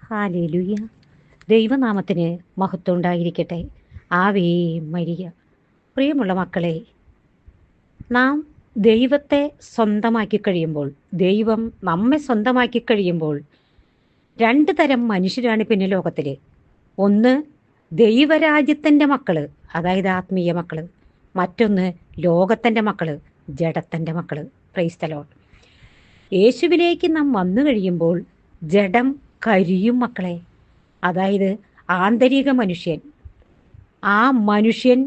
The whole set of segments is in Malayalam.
ഹാലേലുയ. ദൈവനാമത്തിന് മഹത്വം ഉണ്ടായിരിക്കട്ടെ. Ave Maria. പ്രിയമുള്ള മക്കളെ, നാം ദൈവത്തെ സ്വന്തമാക്കി കഴിയുമ്പോൾ, ദൈവം നമ്മെ സ്വന്തമാക്കി കഴിയുമ്പോൾ, രണ്ട് തരം മനുഷ്യരാണ് പിന്നെ ലോകത്തിൽ. ഒന്ന് ദൈവരാജ്യത്തിൻ്റെ മക്കള്, അതായത് ആത്മീയ മക്കള്. മറ്റൊന്ന് ലോകത്തിൻ്റെ മക്കള്, ജഡത്തിൻ്റെ മക്കള്. Praise the Lord. യേശുവിലേക്ക് നാം വന്നു കഴിയുമ്പോൾ ജഡം കരിയും മക്കളെ. അതായത് ആന്തരിക മനുഷ്യൻ, ആ മനുഷ്യൻ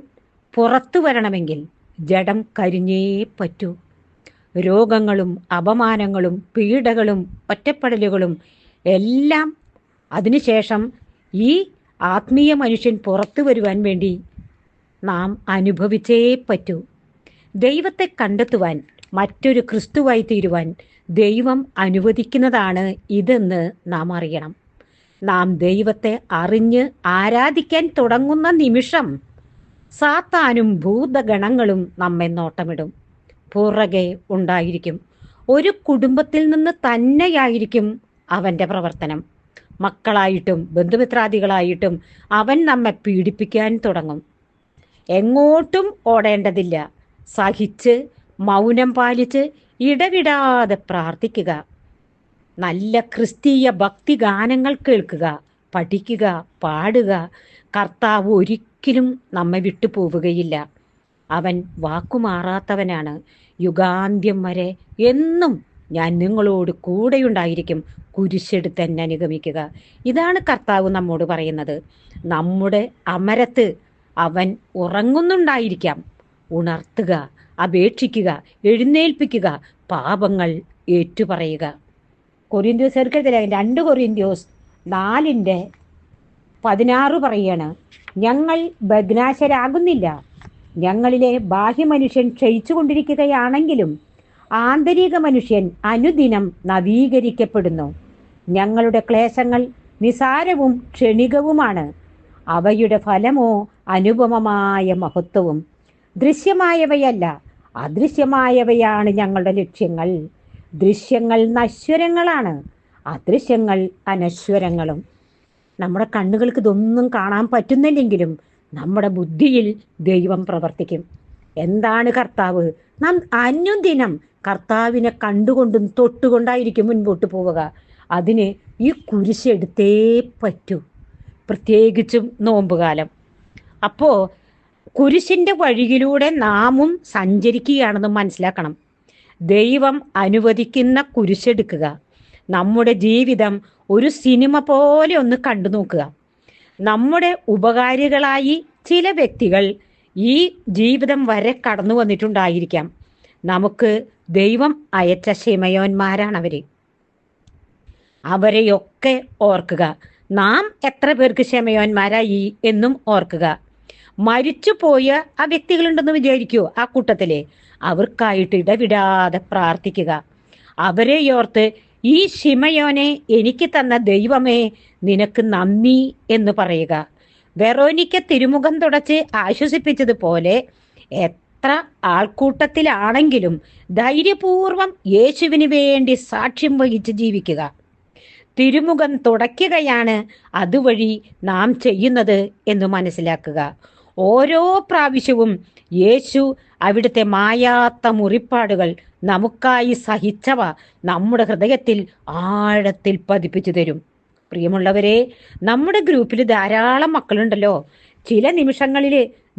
പുറത്തു വരണമെങ്കിൽ ജഡം കരിഞ്ഞേ പറ്റൂ. രോഗങ്ങളും അപമാനങ്ങളും പീഡകളും ഒറ്റപ്പെടലുകളും എല്ലാം അതിനുശേഷം ഈ ആത്മീയ മനുഷ്യൻ പുറത്തു വരുവാൻ വേണ്ടി നാം അനുഭവിച്ചേ പറ്റൂ. ദൈവത്തെ കണ്ടെത്തുവാൻ, മറ്റൊരു ക്രിസ്തുവായി തീരുവാൻ ദൈവം അനുവദിക്കുന്നതാണ് ഇതെന്ന് നാം അറിയണം. നാം ദൈവത്തെ അറിഞ്ഞ് ആരാധിക്കാൻ തുടങ്ങുന്ന നിമിഷം സാത്താനും ഭൂതഗണങ്ങളും നമ്മെ നോട്ടമിടും, പുറകെ ഉണ്ടായിരിക്കും. ഒരു കുടുംബത്തിൽ നിന്ന് തന്നെയായിരിക്കും അവൻ്റെ പ്രവർത്തനം. മക്കളായിട്ടും ബന്ധുമിത്രാദികളായിട്ടും അവൻ നമ്മെ പീഡിപ്പിക്കാൻ തുടങ്ങും. എങ്ങോട്ടും ഓടേണ്ടതില്ല. സഹിച്ച് മൗനം പാലിച്ച് ഇടവിടാതെ പ്രാർത്ഥിക്കുക. നല്ല ക്രിസ്തീയ ഭക്തി ഗാനങ്ങൾ കേൾക്കുക, പഠിക്കുക, പാടുക. കർത്താവ് ഒരിക്കലും നമ്മെ വിട്ടുപോവുകയില്ല. അവൻ വാക്കുമാറാത്തവനാണ്. യുഗാന്ത്യം വരെ എന്നും ഞാൻ നിങ്ങളോട് കൂടെയുണ്ടായിരിക്കും. കുരിശെടുത്ത് എന്നെ അനുഗമിക്കുക. ഇതാണ് കർത്താവ് നമ്മോട് പറയുന്നത്. നമ്മുടെ അമരത്ത് അവൻ ഉറങ്ങുന്നുണ്ടായിരിക്കാം. ഉണർത്തുക, അപേക്ഷിക്കുക, എഴുന്നേൽപ്പിക്കുക, പാപങ്ങൾ ഏറ്റുപറയുക. കൊരിന്ത്യർക്കെതിരെ 2 കൊരിന്ത്യസ് 4:16 പറയാണ്, ഞങ്ങൾ ഭഗ്നാശരാകുന്നില്ല. ഞങ്ങളിലെ ബാഹ്യമനുഷ്യൻ ക്ഷയിച്ചു കൊണ്ടിരിക്കുകയാണെങ്കിലും ആന്തരിക മനുഷ്യൻ അനുദിനം നവീകരിക്കപ്പെടുന്നു. ഞങ്ങളുടെ ക്ലേശങ്ങൾ നിസാരവും ക്ഷണികവുമാണ്. അവയുടെ ഫലമോ അനുപമമായ മഹത്വവും. ദൃശ്യമായവയല്ല, അദൃശ്യമായവയാണ് ഞങ്ങളുടെ ലക്ഷ്യങ്ങൾ. ദൃശ്യങ്ങൾ നശ്വരങ്ങളാണ്, അദൃശ്യങ്ങൾ അനശ്വരങ്ങളും. നമ്മുടെ കണ്ണുകൾക്ക് ഇതൊന്നും കാണാൻ പറ്റുന്നില്ലെങ്കിലും നമ്മുടെ ബുദ്ധിയിൽ ദൈവം പ്രവർത്തിക്കും. എന്താണ് കർത്താവ്? നാം അനുദിനം കർത്താവിനെ കണ്ടുകൊണ്ടും തൊട്ടുകൊണ്ടായിരിക്കും മുൻപോട്ട് പോവുക. അതിന് ഈ കുരിശെടുത്തേ പറ്റൂ, പ്രത്യേകിച്ചും നോമ്പുകാലം. അപ്പോൾ കുരിശിൻ്റെ വഴിയിലൂടെ നാമും സഞ്ചരിക്കുകയാണെന്ന് മനസ്സിലാക്കണം. ദൈവം അനുവദിക്കുന്ന കുരിശെടുക്കുക. നമ്മുടെ ജീവിതം ഒരു സിനിമ പോലെ ഒന്ന് കണ്ടു നോക്കുക. നമ്മുടെ ഉപകാരികളായി ചില വ്യക്തികൾ ഈ ജീവിതം വരെ കടന്നു വന്നിട്ടുണ്ടായിരിക്കാം. നമുക്ക് ദൈവം അയച്ച ശിമയോന്മാരാണവർ. അവരെയൊക്കെ ഓർക്കുക. നാം എത്ര പേർക്ക് ശിമയോന്മാരായി എന്നും ഓർക്കുക. മരിച്ചുപോയ ആ വ്യക്തികളുണ്ടെന്ന് വിചാരിക്കൂ. ആ കൂട്ടത്തിലെ അവർക്കായിട്ട് ഇടവിടാതെ പ്രാർത്ഥിക്കുക. അവരെ ഓർത്ത്, ഈ ശിമയോനെ എനിക്ക് തന്ന ദൈവമേ നിനക്ക് നന്ദി എന്ന് പറയുക. വെറോനിക്ക തിരുമുഖം തുടച്ച് ആശ്വസിപ്പിച്ചതുപോലെ എത്ര ആൾക്കൂട്ടത്തിലാണെങ്കിലും ധൈര്യപൂർവം യേശുവിന് വേണ്ടി സാക്ഷ്യം വഹിച്ച് ജീവിക്കുക. തിരുമുഖം തുടയ്ക്കുകയാണ് അതുവഴി നാം ചെയ്യുന്നത് എന്ന് മനസ്സിലാക്കുക. ഓരോ പ്രാവശ്യവും യേശു അവിടുത്തെ മായാത്ത മുറിപ്പാടുകൾ നമുക്കായി സഹിച്ചവ നമ്മുടെ ഹൃദയത്തിൽ ആഴത്തിൽ പതിപ്പിച്ചു തരും. പ്രിയമുള്ളവരെ, നമ്മുടെ ഗ്രൂപ്പിൽ ധാരാളം മക്കളുണ്ടല്ലോ. ചില നിമിഷങ്ങളിൽ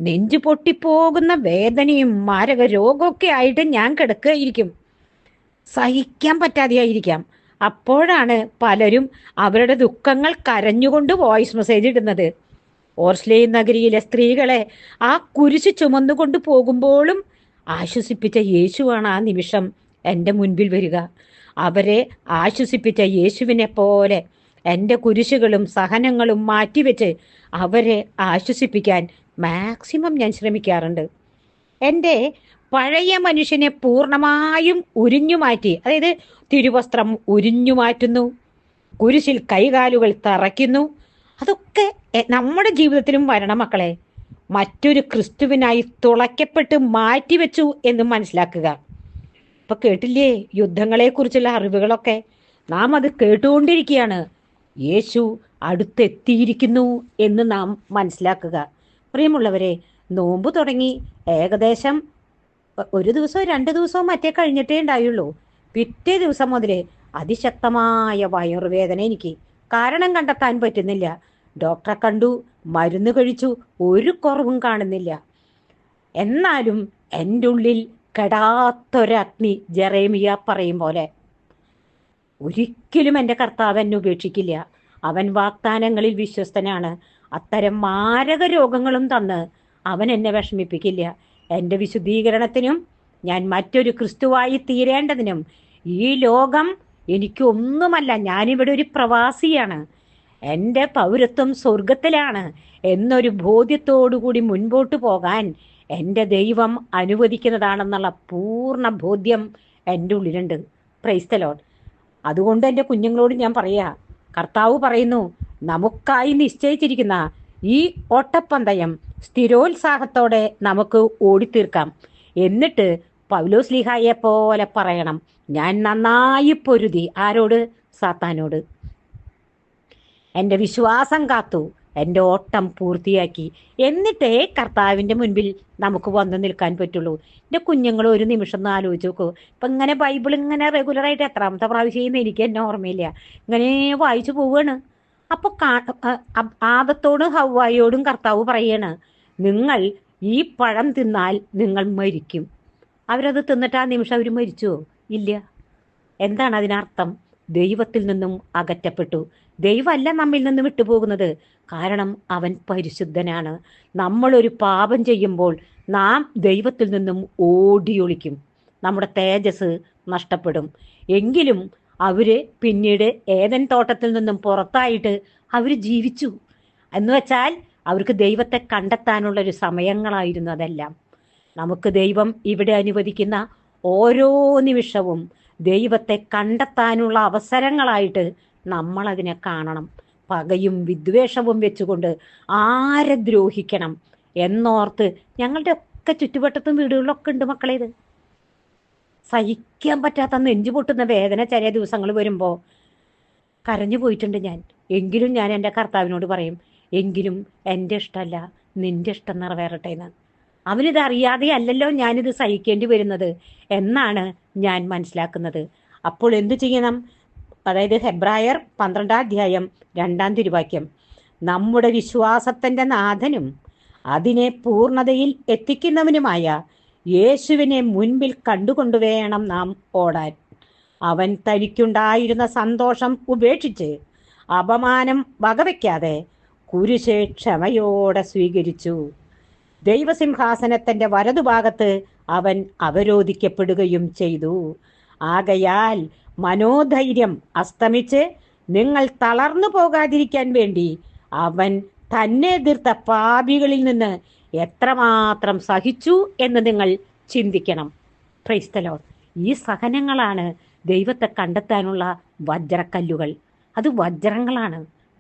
നെഞ്ചു പൊട്ടിപ്പോകുന്ന വേദനയും മാരക രോഗമൊക്കെ ആയിട്ട് ഞാൻ കിടക്കുകയായിരിക്കും. സഹിക്കാൻ പറ്റാതെയായിരിക്കാം. അപ്പോഴാണ് പലരും അവരുടെ ദുഃഖങ്ങൾ കരഞ്ഞുകൊണ്ട് വോയിസ് മെസ്സേജ് ഇടുന്നത്. ഓർസ്ലേം നഗരിയിലെ സ്ത്രീകളെ ആ കുരിശ് ചുമന്നുകൊണ്ട് പോകുമ്പോഴും ആശ്വസിപ്പിച്ച യേശുവാണ് ആ നിമിഷം എൻ്റെ മുൻപിൽ വരിക. അവരെ ആശ്വസിപ്പിച്ച യേശുവിനെ പോലെ എൻ്റെ കുരിശുകളും സഹനങ്ങളും മാറ്റിവെച്ച് അവരെ ആശ്വസിപ്പിക്കാൻ മാക്സിമം ഞാൻ ശ്രമിക്കാറുണ്ട്. എൻ്റെ പഴയ മനുഷ്യനെ പൂർണ്ണമായും ഉരിഞ്ഞു മാറ്റി, അതായത് തിരുവസ്ത്രം ഉരിഞ്ഞു മാറ്റുന്നു, കുരിശിൽ കൈകാലുകൾ തറയ്ക്കുന്നു. അതൊക്കെ നമ്മുടെ ജീവിതത്തിലും വരണം മക്കളെ. മറ്റൊരു ക്രിസ്തുവിനായി തുളയ്ക്കപ്പെട്ട് മാറ്റിവെച്ചു എന്ന് മനസ്സിലാക്കുക. ഇപ്പൊ കേട്ടില്ലേ യുദ്ധങ്ങളെക്കുറിച്ചുള്ള അറിവുകളൊക്കെ? നാം അത് കേട്ടുകൊണ്ടിരിക്കുകയാണ്. യേശു അടുത്തെത്തിയിരിക്കുന്നു എന്ന് നാം മനസ്സിലാക്കുക. പ്രിയമുള്ളവരെ, നോമ്പ് തുടങ്ങി ഏകദേശം ഒരു ദിവസവും 2 ദിവസവും മറ്റേ കഴിഞ്ഞിട്ടേ ഉണ്ടായുള്ളൂ. പിറ്റേ ദിവസം മുതൽ അതിശക്തമായ വയറുവേദന എനിക്ക്. കാരണം കണ്ടെത്താൻ പറ്റുന്നില്ല. ഡോക്ടറെ കണ്ടു, മരുന്ന് കഴിച്ചു, ഒരു കുറവും കാണുന്നില്ല. എന്നാലും എൻ്റെ ഉള്ളിൽ കെടാത്തൊരഗ്നി, ജെറേമിയ പറയും പോലെ. ഒരിക്കലും എൻ്റെ കർത്താവ് എന്നെ ഉപേക്ഷിക്കില്ല. അവൻ വാഗ്ദാനങ്ങളിൽ വിശ്വസ്തനാണ്. അത്തരം മാരക രോഗങ്ങളും തന്ന് അവൻ എന്നെ വിഷമിപ്പിക്കില്ല. എൻ്റെ വിശുദ്ധീകരണത്തിനും ഞാൻ മറ്റൊരു ക്രിസ്തുവായി തീരേണ്ടതിനും ഈ ലോകം എനിക്കൊന്നുമല്ല. ഞാനിവിടെ ഒരു പ്രവാസിയാണ്. എൻ്റെ പൗരത്വം സ്വർഗത്തിലാണ് എന്നൊരു ബോധ്യത്തോടുകൂടി മുൻപോട്ട് പോകാൻ എൻ്റെ ദൈവം അനുവദിക്കുന്നതാണെന്നുള്ള പൂർണ്ണ ബോധ്യം എൻ്റെ ഉള്ളിലുണ്ട്. Praise the Lord. അതുകൊണ്ട് എൻ്റെ കുഞ്ഞുങ്ങളോട് ഞാൻ പറയാ, കർത്താവ് പറയുന്നു, നമുക്കായി നിശ്ചയിച്ചിരിക്കുന്ന ഈ ഓട്ടപ്പന്തയം സ്ഥിരോത്സാഹത്തോടെ നമുക്ക് ഓടിത്തീർക്കാം. എന്നിട്ട് പൗലോസ്ലീഹായെ പോലെ പറയണം, ഞാൻ നന്നായി പൊരുതി. ആരോട്? സാത്താനോട്. എൻ്റെ വിശ്വാസം കാത്തു, എൻ്റെ ഓട്ടം പൂർത്തിയാക്കി. എന്നിട്ടേ കർത്താവിൻ്റെ മുൻപിൽ നമുക്ക് വന്നു നിൽക്കാൻ പറ്റുള്ളൂ. എൻ്റെ കുഞ്ഞുങ്ങൾ ഒരു നിമിഷം ഒന്ന് ആലോചിച്ച് നോക്കൂ. ഇപ്പം ഇങ്ങനെ ബൈബിൾ ഇങ്ങനെ റെഗുലറായിട്ട് എത്രാമത്തെ പ്രാവശ്യം ചെയ്യുന്ന എനിക്ക് എന്നെ ഓർമ്മയില്ല, ഇങ്ങനെ വായിച്ചു പോവുകയാണ്. അപ്പോൾ ആദത്തോടും ഹവ്വായോടും കർത്താവ് പറയാണ്, നിങ്ങൾ ഈ പഴം തിന്നാൽ നിങ്ങൾ മരിക്കും. അവരത് തിന്നിട്ട് ആ നിമിഷം അവർ മരിച്ചുവോ? ഇല്ല. എന്താണ് അതിനർത്ഥം? ദൈവത്തിൽ നിന്നും അകറ്റപ്പെട്ടു. ദൈവമല്ല നമ്മിൽ നിന്ന് വിട്ടുപോകുന്നത്, കാരണം അവൻ പരിശുദ്ധനാണ്. നമ്മളൊരു പാപം ചെയ്യുമ്പോൾ നാം ദൈവത്തിൽ നിന്നും ഓടിയൊളിക്കും, നമ്മുടെ തേജസ് നഷ്ടപ്പെടും. എങ്കിലും അവര് പിന്നീട് ഏദൻ തോട്ടത്തിൽ നിന്നും പുറത്തായിട്ട് അവർ ജീവിച്ചു. എന്ന് വെച്ചാൽ അവർക്ക് ദൈവത്തെ കണ്ടെത്താനുള്ളൊരു സമയങ്ങളായിരുന്നു അതെല്ലാം. നമുക്ക് ദൈവം ഇവിടെ അനുവദിക്കുന്ന ഓരോ നിമിഷവും ദൈവത്തെ കണ്ടെത്താനുള്ള അവസരങ്ങളായിട്ട് നമ്മളതിനെ കാണണം. പകയും വിദ്വേഷവും വെച്ചുകൊണ്ട് ആരെ ദ്രോഹിക്കണം എന്നോർത്ത് ഞങ്ങളുടെ ഒക്കെ ചുറ്റുവട്ടത്തും വീടുകളിലൊക്കെ ഉണ്ട് മക്കളെ. ഇത് സഹിക്കാൻ പറ്റാത്ത നെഞ്ചു പൊട്ടുന്ന വേദന ചില ദിവസങ്ങൾ വരുമ്പോൾ കരഞ്ഞു പോയിട്ടുണ്ട് ഞാൻ. എങ്കിലും ഞാൻ എൻ്റെ കർത്താവിനോട് പറയും, എങ്കിലും എൻ്റെ ഇഷ്ടമല്ല നിൻ്റെ ഇഷ്ടം നിറവേറട്ടെ എന്ന്. അവനിത് അറിയാതെ അല്ലല്ലോ ഞാനിത് സഹിക്കേണ്ടി വരുന്നത് എന്നാണ് ഞാൻ മനസ്സിലാക്കുന്നത്. അപ്പോൾ എന്തു ചെയ്യണം? അതായത് ഹെബ്രായർ 12-2 നമ്മുടെ വിശ്വാസത്തിൻ്റെ നാഥനും അതിനെ പൂർണ്ണതയിൽ എത്തിക്കുന്നവനുമായ യേശുവിനെ മുൻപിൽ കണ്ടുകൊണ്ടുവേണം നാം ഓടാൻ. അവൻ തനിക്കുണ്ടായിരുന്ന സന്തോഷം ഉപേക്ഷിച്ച് അപമാനം വകവയ്ക്കാതെ കുരിശ് ക്ഷമയോടെ സ്വീകരിച്ചു. ദൈവസിംഹാസനത്തിൻ്റെ വലതുഭാഗത്ത് അവൻ അവരോധിക്കപ്പെടുകയും ചെയ്തു. ആകയാൽ മനോധൈര്യം അസ്തമിച്ച് നിങ്ങൾ തളർന്നു പോകാതിരിക്കാൻ വേണ്ടി അവൻ തന്നെ എതിർത്ത പാപികളിൽ നിന്ന് എത്രമാത്രം സഹിച്ചു എന്ന് നിങ്ങൾ ചിന്തിക്കണം. Praise the Lord. ഈ സഹനങ്ങളാണ് ദൈവത്തെ കണ്ടെത്താനുള്ള വജ്രക്കല്ലുകൾ. അത് വജ്രങ്ങളാണ്.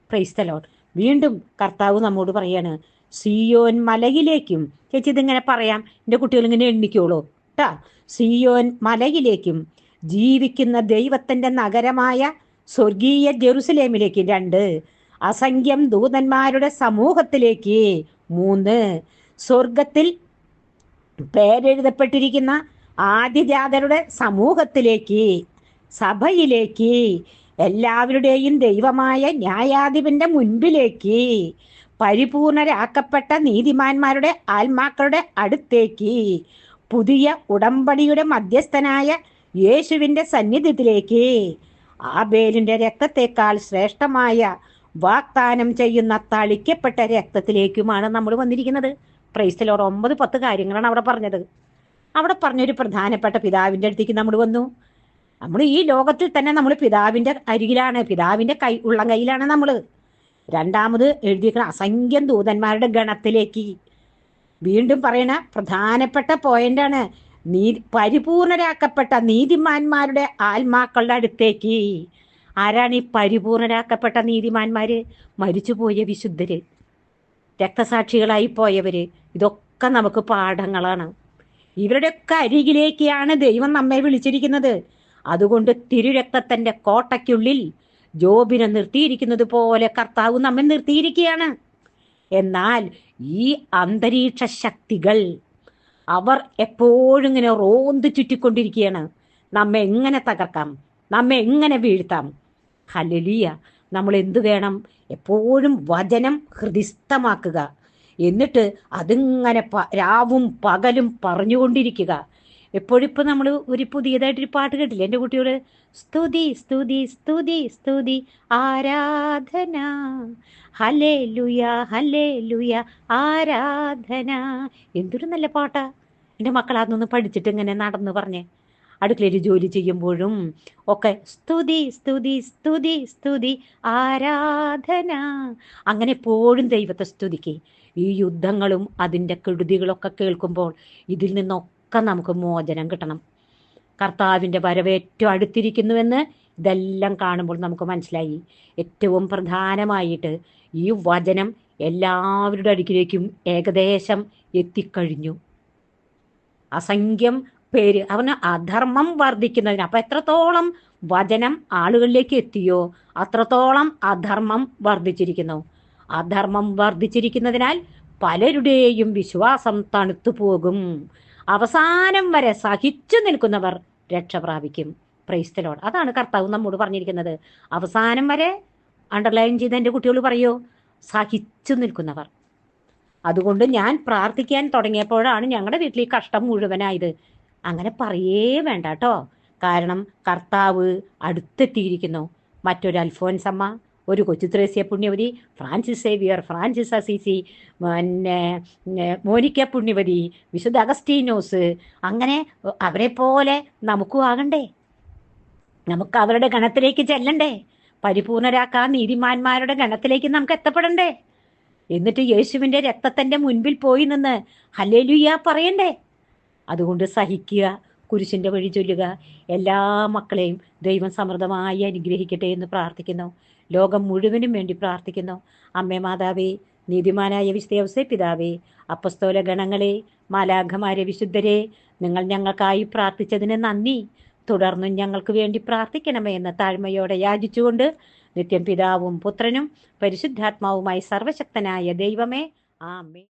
Praise the Lord. വീണ്ടും കർത്താവ് നമ്മോട് പറയാണ്, സിയോൻ മലയിലേക്കും. ചേച്ചി ഇതിങ്ങനെ പറയാം, എൻ്റെ കുട്ടികൾ ഇങ്ങനെ എണ്ണിക്കോളൂ കേട്ടാ. സിയോൻ മലയിലേക്കും ജീവിക്കുന്ന ദൈവത്തിൻ്റെ നഗരമായ സ്വർഗീയ ജെറുസലേമിലേക്ക് 2, അസംഖ്യം ദൂതന്മാരുടെ സമൂഹത്തിലേക്ക് 3, സ്വർഗത്തിൽ പേരെഴുതപ്പെട്ടിരിക്കുന്ന ആദിജാതരുടെ സമൂഹത്തിലേക്ക്, സഭയിലേക്ക്, എല്ലാവരുടെയും ദൈവമായ ന്യായാധിപന്റെ മുൻപിലേക്ക്, പരിപൂർണരാക്കപ്പെട്ട നീതിമാന്മാരുടെ ആത്മാക്കളുടെ അടുത്തേക്ക്, പുതിയ ഉടമ്പടിയുടെ മധ്യസ്ഥനായ യേശുവിൻ്റെ സന്നിധിയിലേക്ക്, ആബേലിൻ്റെ രക്തത്തെക്കാൾ ശ്രേഷ്ഠമായ വാഗ്ദാനം ചെയ്യുന്ന തളിക്കപ്പെട്ട രക്തത്തിലേക്കുമാണ് നമ്മൾ വന്നിരിക്കുന്നത്. Praise the Lord. 9-10 കാര്യങ്ങളാണ് അവിടെ പറഞ്ഞത്. അവിടെ പറഞ്ഞൊരു പ്രധാനപ്പെട്ട പിതാവിൻ്റെ അടുത്തേക്ക് നമ്മൾ വന്നു. നമ്മൾ ഈ ലോകത്തിൽ തന്നെ നമ്മൾ പിതാവിൻ്റെ അരികിലാണ്, പിതാവിൻ്റെ ഉള്ളം കയ്യിലാണ് നമ്മൾ. രണ്ടാമത് എഴുതിയിരിക്കുന്ന അസംഖ്യം ദൂതന്മാരുടെ ഗണത്തിലേക്ക്. വീണ്ടും പറയണ പ്രധാനപ്പെട്ട പോയിന്റാണ്, പരിപൂർണരാക്കപ്പെട്ട നീതിമാന്മാരുടെ ആത്മാക്കളുടെ അടുത്തേക്ക്. ആരാണ് ഈ പരിപൂർണരാക്കപ്പെട്ട നീതിമാന്മാര്? മരിച്ചുപോയ വിശുദ്ധര്, രക്തസാക്ഷികളായി പോയവര്. ഇതൊക്കെ നമുക്ക് പാഠങ്ങളാണ്. ഇവരുടെയൊക്കെ അരികിലേക്കാണ് ദൈവം നമ്മെ വിളിച്ചിരിക്കുന്നത്. അതുകൊണ്ട് തിരുരക്തത്തിൻ്റെ കോട്ടയ്ക്കുള്ളിൽ ജോബിനെ നിർത്തിയിരിക്കുന്നത് പോലെ കർത്താവ് നമ്മെ നിർത്തിയിരിക്കുകയാണ്. എന്നാൽ ഈ അന്തരീക്ഷ ശക്തികൾ അവർ എപ്പോഴും ഇങ്ങനെ റോന്ത് ചുറ്റിക്കൊണ്ടിരിക്കുകയാണ്. നമ്മെ എങ്ങനെ തകർക്കാം, നമ്മെ എങ്ങനെ വീഴ്ത്താം. ഹല്ലേലൂയ. നമ്മൾ എന്തു വേണം? എപ്പോഴും വചനം ഹൃദിസ്ഥമാക്കുക. എന്നിട്ട് അതിങ്ങനെ രാവും പകലും പറഞ്ഞുകൊണ്ടിരിക്കുക. എപ്പോഴിപ്പോൾ നമ്മൾ ഒരു പുതിയതായിട്ടൊരു പാട്ട് കേട്ടില്ലേ എൻ്റെ കുട്ടിയോട്? സ്തുതി സ്തുതി സ്തുതി സ്തുതി ആരാധന, ഹല്ലേലൂയ ഹല്ലേലൂയ ആരാധന. എന്തൊരു നല്ല പാട്ടാ. എൻ്റെ മക്കൾ അതൊന്ന് പഠിച്ചിട്ട് ഇങ്ങനെ നടന്ന് പറഞ്ഞേ. അടുക്കളയിൽ ജോലി ചെയ്യുമ്പോഴും ഒക്കെ സ്തുതി സ്തുതി സ്തുതി സ്തുതി ആരാധന. അങ്ങനെ എപ്പോഴും ദൈവത്തെ സ്തുതിക്ക്. ഈ യുദ്ധങ്ങളും അതിൻ്റെ കെടുതികളൊക്കെ കേൾക്കുമ്പോൾ ഇതിൽ നിന്നൊക്കെ നമുക്ക് മോചനം കിട്ടണം. കർത്താവിൻ്റെ വരവ് ഏറ്റവും അടുത്തിരിക്കുന്നുവെന്ന് ഇതെല്ലാം കാണുമ്പോൾ നമുക്ക് മനസ്സിലായി. ഏറ്റവും പ്രധാനമായിട്ട് ഈ വചനം എല്ലാവരുടെ അടുക്കിലേക്കും ഏകദേശം എത്തിക്കഴിഞ്ഞു. അസംഖ്യം പേര് അവന് അധർമ്മം വർദ്ധിക്കുന്നതിന്, അപ്പം എത്രത്തോളം വചനം ആളുകളിലേക്ക് എത്തിയോ അത്രത്തോളം അധർമ്മം വർദ്ധിച്ചിരിക്കുന്നു. അധർമ്മം വർദ്ധിച്ചിരിക്കുന്നതിനാൽ പലരുടെയും വിശ്വാസം തണുത്തു പോകും. അവസാനം വരെ സഹിച്ചു നിൽക്കുന്നവർ രക്ഷ പ്രാപിക്കും. Praise the Lord. അതാണ് കർത്താവ് നമ്മോട് പറഞ്ഞിരിക്കുന്നത്. അവസാനം വരെ അണ്ടർലൈൻ ചെയ്ത് എൻ്റെ കുട്ടികൾ പറയൂ, സഹിച്ചു നിൽക്കുന്നവർ. അതുകൊണ്ട് ഞാൻ പ്രാർത്ഥിക്കാൻ തുടങ്ങിയപ്പോഴാണ് ഞങ്ങളുടെ വീട്ടിൽ ഈ കഷ്ടം മുഴുവനായത്. അങ്ങനെ പറയേ വേണ്ട കേട്ടോ. കാരണം കർത്താവ് അടുത്തെത്തിയിരിക്കുന്നു. മറ്റൊരു അൽഫോൻസമ്മ, ഒരു കൊച്ചു ത്രേസ്യ പുണ്യവതി, ഫ്രാൻസിസ് സേവിയർ, ഫ്രാൻസിസ് അസീസി, പിന്നെ മോനിക്ക പുണ്യവതി, വിശുദ്ധ അഗസ്റ്റീനോസ്, അങ്ങനെ അവരെ പോലെ നമുക്കും ആകണ്ടേ? നമുക്ക് അവരുടെ ഗണത്തിലേക്ക് ചെല്ലണ്ടേ? പരിപൂർണരാക്കാൻ നീതിമാന്മാരുടെ ഗണത്തിലേക്ക് നമുക്ക് എത്തപ്പെടണ്ടേ? എന്നിട്ട് യേശുവിൻ്റെ രക്തത്തിൻ്റെ മുൻപിൽ പോയി നിന്ന് ഹല്ലേലൂയ പറയണ്ടേ? അതുകൊണ്ട് സഹിക്കുക, കുരിശിൻ്റെ വഴി ചൊല്ലുക. എല്ലാ മക്കളെയും ദൈവം സമൃദ്ധമായി അനുഗ്രഹിക്കട്ടെ എന്ന് പ്രാർത്ഥിക്കുന്നു. ലോകം മുഴുവനും വേണ്ടി പ്രാർത്ഥിക്കുന്നു. അമ്മേ മാതാവേ, നീതിമാനായ വിശുദ്ധ ഔസേ പിതാവേ, അപ്പസ്തോല ഗണങ്ങളെ, മാലാഖമാരെ, വിശുദ്ധരെ, നിങ്ങൾ ഞങ്ങൾക്കായി പ്രാർത്ഥിച്ചതിന് നന്ദി. തുടർന്നും ഞങ്ങൾക്ക് വേണ്ടി പ്രാർത്ഥിക്കണമേ എന്ന് താഴ്മയോടെ യാചിച്ചുകൊണ്ട് നിത്യം പിതാവും പുത്രനും പരിശുദ്ധാത്മാവുമായി സർവശക്തനായ ദൈവമേ, ആമേൻ.